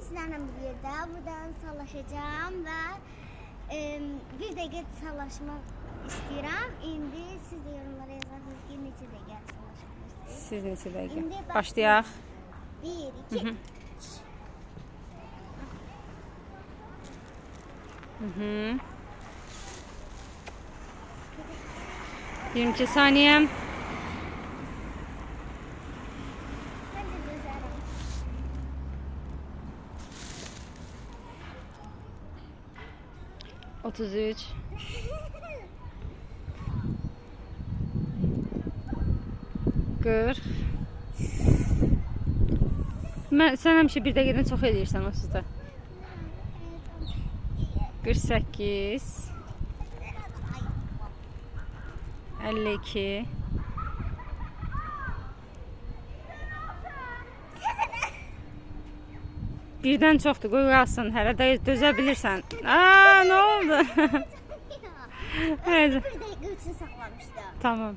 sizlerle birlikte buradan sallaşacağım ve bir dəqiqə sallaşmaq istəyirəm. İndi siz de yorumlara yazırsınız ki neçə dəqiqə sallaşmaq istəyirsiniz. Siz neçə dəqiqə? İndi Başlayaq. 1, 2, 22 saniye. Mən də gözərəm. 33. 40. Sen həmişə bir dəqiqədən çox eləyirsən o sizdə. 48. 52. Birdən çoxdur, qoy qalsın. Hələ də dözə bilirsən. Aa, nə oldu? Bir dəqiqə üçün saxlamışdım. Tamam.